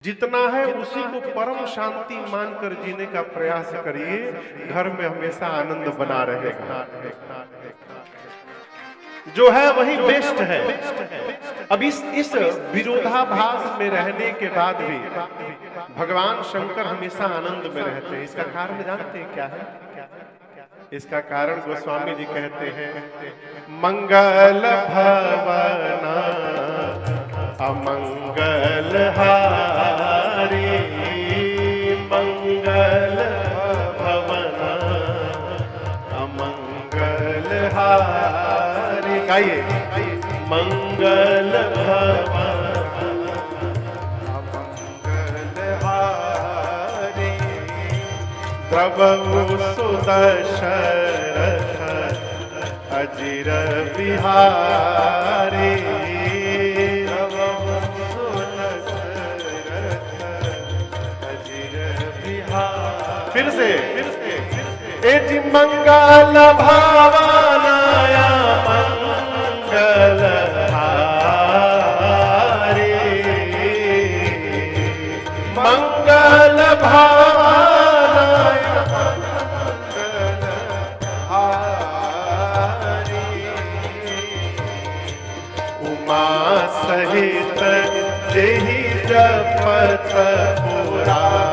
जितना है उसी को परम शांति मानकर जीने का प्रयास करिए, घर में हमेशा आनंद बना रहेगा। जो है वही बेस्ट है। अब इस विरोधाभास में रहने के बाद भी भगवान शंकर हमेशा आनंद में रहते हैं। इसका कारण जानते हैं क्या है? इसका कारण गोस्वामी जी कहते हैं, मंगल भवन अमंगल हारी, मंगल भवन अमंगल हारी। गाइए, मंगल भवन अमंगल हारी, द्रवहु सुदशरथ अजिर बिहारी। फिर से एति मंगल भावनाया मंगल हारी, मंगल भावनाया मंगल हारी। उमा सहित जेहि जपत पुरारी,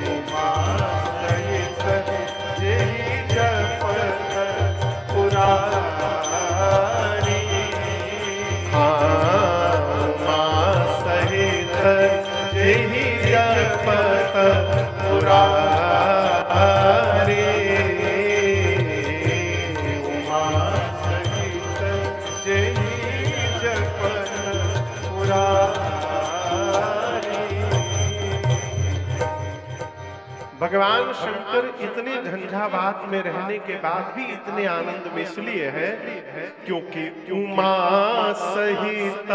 उमा सहित जेहि जपत पुरारी। हाँ, उमा सहित जेहि जपत पुरारी, उमा सहित जेहि जपत पुरारी। भगवान शंकर इतने झंझावात में रहने के बाद भी इतने आनंद में इसलिए है क्योंकि उमा सहित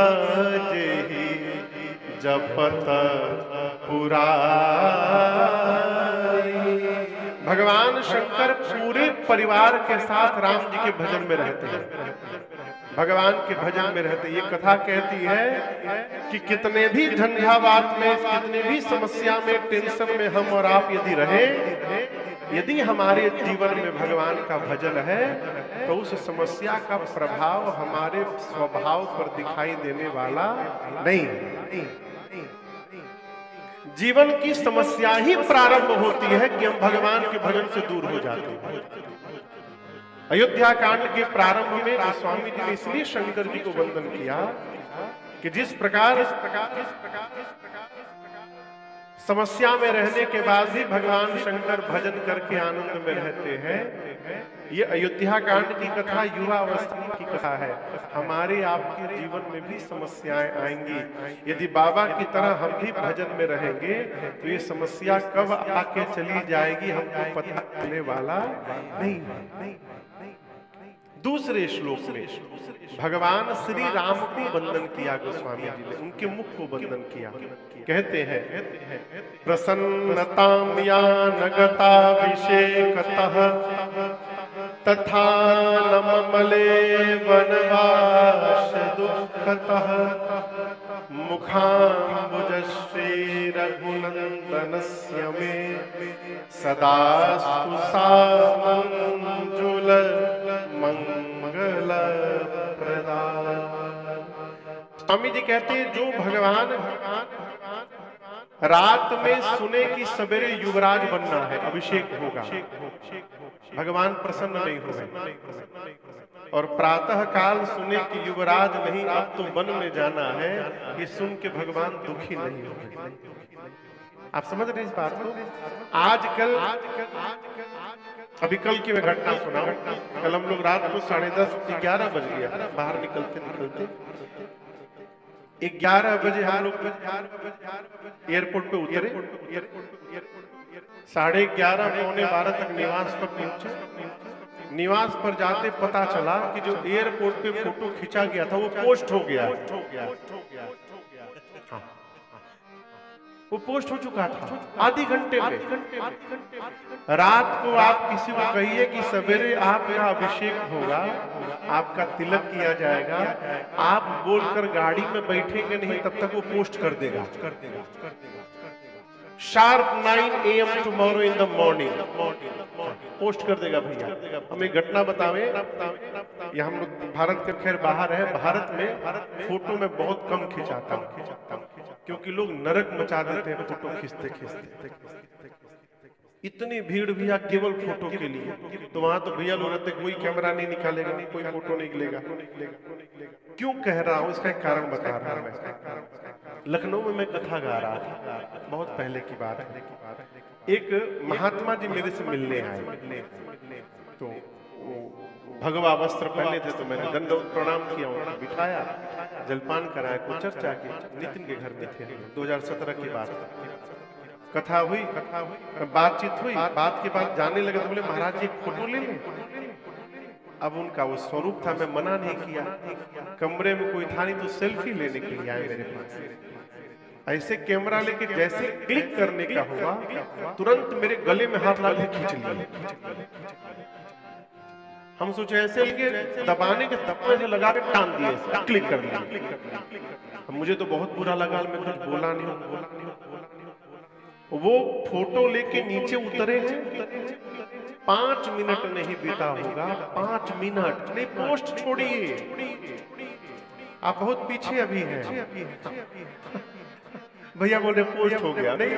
जेहि जपत पुरारी। भगवान शंकर पूरे परिवार के साथ राम जी के भजन में रहते हैं, भगवान के भजन में रहते। ये कथा कहती है कि कितने भी झंझावात में, कितने भी समस्या में, टेंशन में हम और आप यदि रहे, यदि हमारे जीवन में भगवान का भजन है तो उस समस्या का प्रभाव हमारे स्वभाव पर दिखाई देने वाला नहीं है। जीवन की समस्या ही प्रारंभ होती है कि हम भगवान के भजन से दूर हो जाते हैं। अयोध्या कांड के प्रारंभ में गोस्वामी जी ने इसलिए शंकर जी को वंदन किया कि जिस प्रकार समस्या में रहने के बाद भी भगवान शंकर भजन करके आनंद में रहते हैं। ये अयोध्या कांड की कथा युवा अवस्था की कथा है। हमारे आपके जीवन में भी समस्याएं आएंगी, यदि बाबा की तरह हम भी भजन में रहेंगे तो ये समस्या कब आके चली जाएगी हमको पता चलने वाला नहीं। दूसरे श्लोक में भगवान श्री राम को वंदन किया गोस्वामी जी ने, उनके मुख को वंदन किया। कहते हैं, प्रसन्नताम या नगताभिषेकतः तथा नममले वनवास दुःखतः मुखाम्बुजश्री रघुनंदनस्य मे सदास्तु सामंजुल मंगल प्रदान। स्वामी जी कहते हैं, जो भगवान रात में सुने कि सवेरे युवराज बनना है, अभिषेक होगा, भगवान प्रसन्न नहीं होंगे, और प्रातः काल सुने कि युवराज नहीं अब तो वन में जाना है, ये सुन के भगवान दुखी नहीं होंगे। आप समझ रहे इस बात को? आजकल अभी कल की मैं घटना सुनाऊं। कल हम लोग रात को 10:30-11 बज गया बाहर निकलते 11 बजे हम लोग एयरपोर्ट पे उतरे। 11:30 पौने 12 तक निवास पर पहुंचे। निवास पर जाते पता चला कि जो एयरपोर्ट पे फोटो खींचा गया था वो पोस्ट हो गया। वो पोस्ट हो चुका था आधे घंटे में। रात को आप किसी को कहिए कि सवेरे आपका अभिषेक होगा, आपका तिलक किया जाएगा, आप बोलकर गाड़ी में बैठेंगे नहीं तब तक वो पोस्ट कर देगा। Sharp 9 AM tomorrow in the morning post कर देगा भैया। हम एक घटना बतावे, ये हम लोग भारत के खैर बाहर है, भारत में फोटो में बहुत कम खिंचाता हूं क्योंकि लोग नरक मचा देते हैं फोटो खींचते खींचते। इतनी भीड़ भैया केवल फोटो के लिए, तो वहां तो भैया लोग रहते कोई कैमरा नहीं निकालेगा, नहीं कोई फोटो नहीं लेगा। क्यों कह रहा हूं, इसका एक कारण बता रहा हूं मैं। लखनऊ में मैं कथा गा रहा था, बहुत पहले की बात है। एक महात्मा जी मेरे से मिलने आए, तो भगवा वस्त्र पहने थे, तो मैंने दंडवत प्रणाम किया, उनको बिठाया, जलपान कराया, कुछ चर्चा की। नितिन के घर में थे, 2017 की बात। कथा हुई, बातचीत हुई, बात के बाद जाने लगे तो बोले महाराज जी एक फोटो ले लें। अब उनका वो स्वरूप था, मैं मना नहीं किया। कमरे में कोई था नहीं तो सेल्फी लेने के लिए आए मेरे पास। ऐसे कैमरा लेके जैसे क्लिक करने का हुआ, तुरंत मेरे गले में हाथ लगा के खींच लिया। हम सोचे ऐसे लेके दबाने के तत्व से लगा के टान दिए, क्लिक कर लिया। मुझे तो बहुत बुरा लगा, मैं कुछ बोला नहीं। वो फोटो लेके नीचे उतरे हैं, 5 मिनट नहीं बीता होगा, 5 मिनट नहीं, पोस्ट छोड़िए, आप बहुत पीछे अभी हैं। भैया बोल रहे पोस्ट हो गया, नहीं,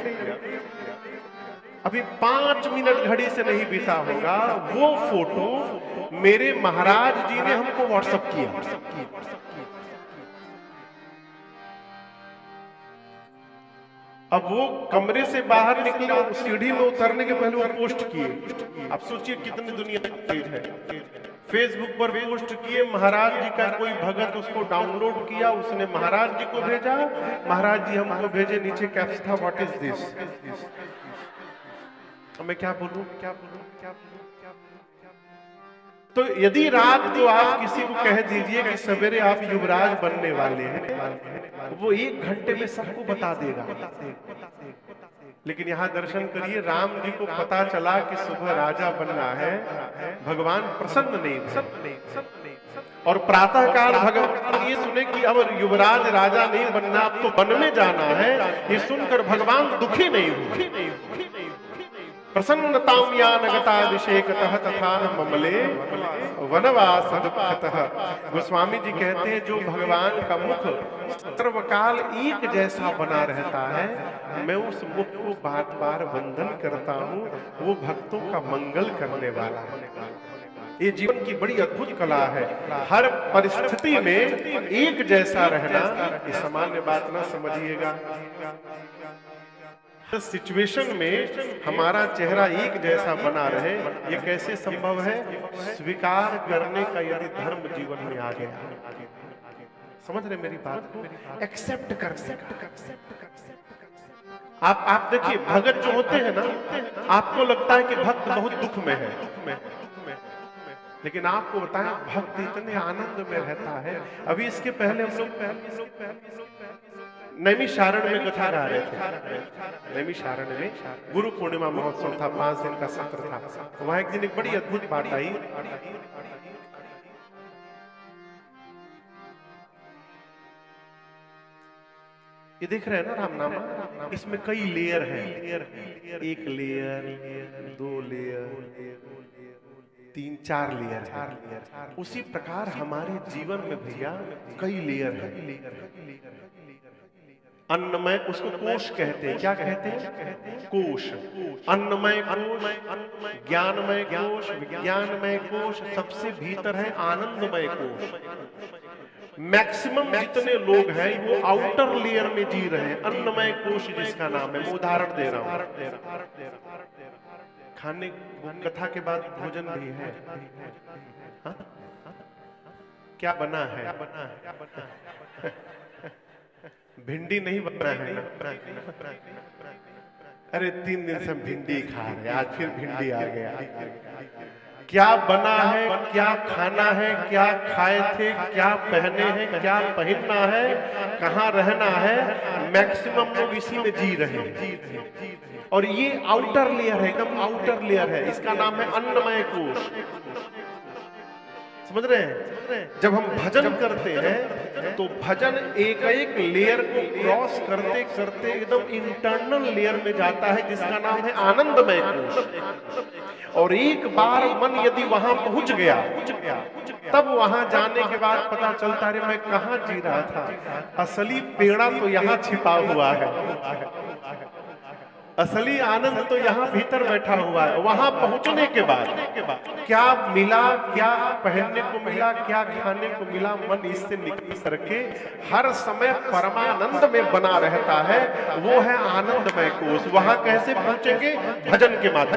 अभी 5 मिनट घड़ी से नहीं बीता होगा, वो फोटो मेरे महाराज जी ने हमको व्हाट्सएप किया। अब वो कमरे से बाहर निकले और सीढ़ी में उतरने के पहले वो पोस्ट किए। अब सोचिए कितनी दुनिया तेज है। फेसबुक पर पोस्ट किए, महाराज जी का कोई भगत उसको डाउनलोड किया, उसने महाराज जी को भेजा, महाराज जी हमको भेजे, नीचे कैप्शन था व्हाट इज दिस। मैं क्या बोलूं, तो यदि रात को आप किसी को कह दीजिए कि सवेरे आप युवराज बनने वाले हैं, वो 1 घंटे में सबको बता देगा। लेकिन यहाँ दर्शन करिए, राम जी को पता चला कि सुबह राजा बनना है, भगवान प्रसन्न नहीं थे। और प्रातः काल भगवान ये सुने कि अब युवराज राजा नहीं बनना, अब तो वन में जाना है, ये सुनकर भगवान दुखी नहीं हुए। प्रसन्नताम या नगताभिषेकतः तथा ममले वनवास दुःखतः। गोस्वामी जी कहते हैं जो भगवान का मुख सर्वकाल एक जैसा बना रहता है, मैं उस मुख को बार बार वंदन करता हूँ, वो भक्तों का मंगल करने वाला है। ये जीवन की बड़ी अद्भुत कला है, हर परिस्थिति में एक जैसा रहना। ये सामान्य बात ना समझिएगा, सिचुएशन में हमारा चेहरा एक जैसा बना रहे, ये कैसे संभव है? स्वीकार करने का यदि धर्म जीवन में आ गया, समझ रहे मेरी बात को, एक्सेप्ट कर सकते। आप देखिए भगत जो होते हैं ना, आपको लगता है कि भक्त बहुत दुख में है, लेकिन आपको बताएं भक्त इतने आनंद में रहता है। अभी इसके पहले हम लोग नैमिषारण्य में कथा गा रहे थे। नैमिषारण्य में गुरु पूर्णिमा महोत्सव था, 5 दिन का सत्र था। वहां एक दिन एक बड़ी अद्भुत बात आई। ये देख रहे हैं ना रामनामा, इसमें कई लेयर हैं। 1 लेयर, 2 लेयर, 3, 4 लेयर है। उसी प्रकार हमारे जीवन में भैया कई लेयर है। अन्नमय, उसको कोश कहते हैं। क्या कहते हैं? कोश। अन्नमय कोश, ज्ञानमय कोश, विज्ञानमय कोश, सबसे भीतर है आनंदमय कोश। मैक्सिमम जितने लोग हैं वो आउटर लेयर में जी रहे हैं। अन्नमय कोश जिसका नाम है, मैं उदाहरण दे रहा हूं। खाने कथा के बाद भोजन भी है। हा? क्या बना है? भिंडी नहीं बना है ना? अरे 3 दिन से हम भिंडी खा रहे, आज फिर भिंडी आ गया। क्या बना है, क्या खाना है, क्या खाए थे, क्या पहने हैं, क्या पहनना है, कहाँ रहना है, मैक्सिमम लोग इसी में जी रहे हैं। और ये आउटर लेयर है, एकदम आउटर लेयर है, इसका नाम है अन्नमय कोश। समझ रहे हैं? जब हम भजन करते हैं तो भजन एक एक लेयर को क्रॉस करते करते एकदम इंटरनल लेयर में जाता है, जिसका नाम है आनंदमय कोश। और एक बार मन यदि वहां पहुंच गया, तब वहां जाने के बाद पता चलता है मैं कहां जी रहा था, असली पेड़ा तो यहां छिपा हुआ है, असली आनंद तो यहाँ भीतर बैठा हुआ है। वहां पहुंचने के बाद क्या मिला, क्या पहनने को मिला, क्या खाने को मिला, मन इससे निकल करके हर समय परमानंद में बना रहता है। वो है आनंदमय कोश। वहां कैसे पहुंचेंगे? भजन के माध्यम